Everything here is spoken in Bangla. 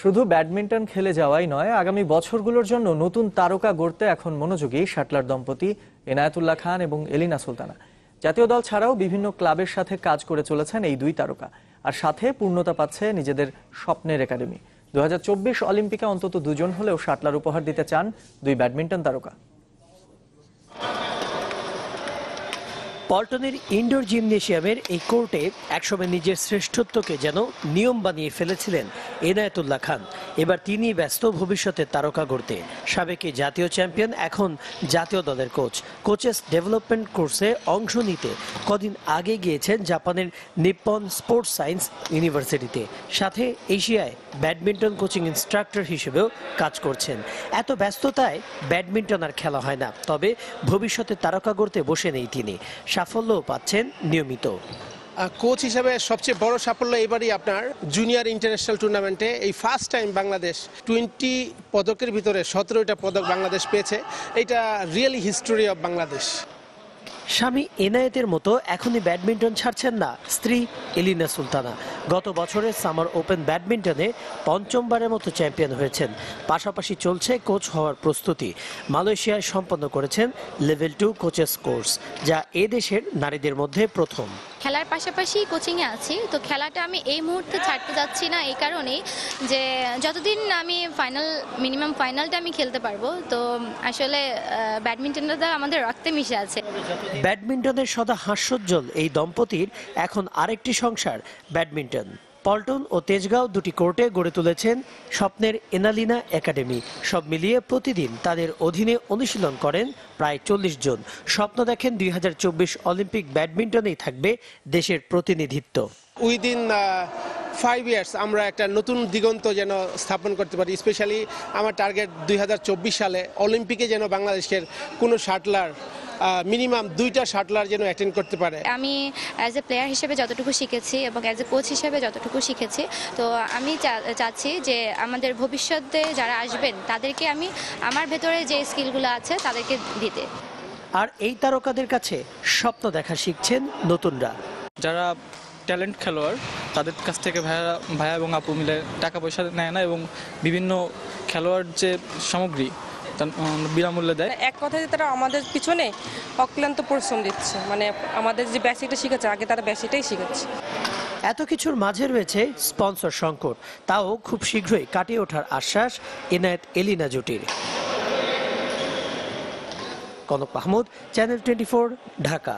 শুধু ব্যাডমিন্টন খেলে যাওয়াই নয়, আগামী বছরগুলোর জন্য নতুন তারকা গড়তে এখন মনোযোগী শাটলার দম্পতি এনায়েতুল্লাহ খান এবং এলিনা সুলতানা। জাতীয় দল ছাড়াও বিভিন্ন ক্লাবের সাথে কাজ করে চলেছেন এই দুই তারকা, আর সাথে পূর্ণতা পাচ্ছে নিজেদের স্বপ্নের একাডেমি। 2024 অলিম্পিকে অন্তত দুজন হলেও শাটলার উপহার দিতে চান দুই ব্যাডমিন্টন তারকা। পল্টনের ইনডোর জিমনেশিয়ামের এই কোর্টে একসময় নিজের শ্রেষ্ঠত্বকে যেন নিয়ম বানিয়ে ফেলেছিলেন এনায়েতুল্লাহ খান। এবার তিনি ব্যস্ত ভবিষ্যতের তারকা গড়তে। সাবেক জাতীয় চ্যাম্পিয়ন, এখন জাতীয় দলের কোচেস ডেভেলপমেন্ট কোর্সে অংশ নিতে কদিন আগে গিয়েছেন জাপানের নিপ্পন স্পোর্টস সায়েন্স ইউনিভার্সিটিতে। সাথে এশিয়ায় ব্যাডমিন্টন কোচিং ইনস্ট্রাক্টর হিসেবেও কাজ করছেন। এত ব্যস্ততায় ব্যাডমিন্টন আর খেলা হয় না, তবে ভবিষ্যতে তারকা গড়তে বসে নেই তিনি। সাফল্যও পাচ্ছেন নিয়মিত। কোচ হিসেবে সবচেয়ে বড় সাফল্য এবারই আপনার জুনিয়র ইন্টারন্যাশনাল টুর্নামেন্টে এই ফার্স্ট টাইম বাংলাদেশ 20 পদকের ভিতরে 17টা পদক বাংলাদেশ পেয়েছে। এটা রিয়েলি হিস্টোরি অফ বাংলাদেশ। স্বামী এনায়েতের মতো এখনই ব্যাডমিন্টন ছাড়ছেন না স্ত্রী এলিনা সুলতানা। গত বছরের সামার ওপেন ব্যাডমিন্টনে পঞ্চমবারের মতো চ্যাম্পিয়ন হয়েছেন। পাশাপাশি চলছে কোচ হওয়ার প্রস্তুতি। মালয়েশিয়ায় সম্পন্ন করেছেন লেভেল 2 কোচেস কোর্স, যা এদেশের নারীদের মধ্যে প্রথম। খেলার পাশাপাশি কোচিংয়ে আছি, তো খেলাটা আমি এই মুহূর্তে ছাড়তে যাচ্ছি না এই কারণেই যে যতদিন আমি মিনিমাম ফাইনালটা আমি খেলতে পারবো। তো আসলে ব্যাডমিন্টনটা আমাদের রক্তে মিশে আছে। ব্যাডমিন্টনের সদা হাস্যোজ্জ্বল এই দম্পতির এখন আরেকটি সংসার ব্যাডমিন্টন। পল্টন ও তেজগাঁও দুটি কোর্টে গড়ে তুলেছেন স্বপ্নের এনালিনা একাডেমি। সব মিলিয়ে প্রতিদিন তাদের অধীনে অনুশীলন করেন প্রায় 40 জন। স্বপ্ন দেখেন 2024 অলিম্পিক ব্যাডমিন্টনেই থাকবে দেশের প্রতিনিধিত্ব। উইদিন 5 ইয়ার্স আমরা একটা নতুন দিগন্ত যেন স্থাপন করতে পারি। স্পেশালি আমার টার্গেট 2024 সালে অলিম্পিকে যেন বাংলাদেশের কোনো শাটলার মিনিমাম 2টা শাটলার যেন অ্যাটেন্ড করতে পারে। আমি অ্যাজ এ প্লেয়ার হিসেবে যতটুকু শিখেছি এবং অ্যাজ এ কোচ হিসেবে যতটুকু শিখেছি, তো আমি চাচ্ছি যে আমাদের ভবিষ্যতে যারা আসবেন তাদেরকে আমি আমার ভেতরে যে স্কিলগুলো আছে তাদেরকে দিতে। আর এই তারকাদের কাছে স্বপ্ন দেখা শিখছেন নতুনরা। যারা ট্যালেন্ট খেলোয়াড় তাদের কাছ থেকে ভাইয়া এবং আপু মিলে টাকা পয়সা নেয় না, এবং বিভিন্ন খেলোয়াড় যে সামগ্রী বিনামূল্যে দেয়। এক কথায় তারা আমাদের পিছনে অক্লান্ত পরিশ্রম দিচ্ছে, মানে আমাদের যে বেসিকটা শিখেছে আগে তারা বেসিকটাই শিখেছে। এত কিছুর মাঝে রয়েছে স্পন্সর সংকট, তাও খুব শীঘ্রই কাটিয়ে ওঠার আশ্বাস এনায়েত এলিনা জুটির। কনক মাহমুদ, চ্যানেল 24, ঢাকা।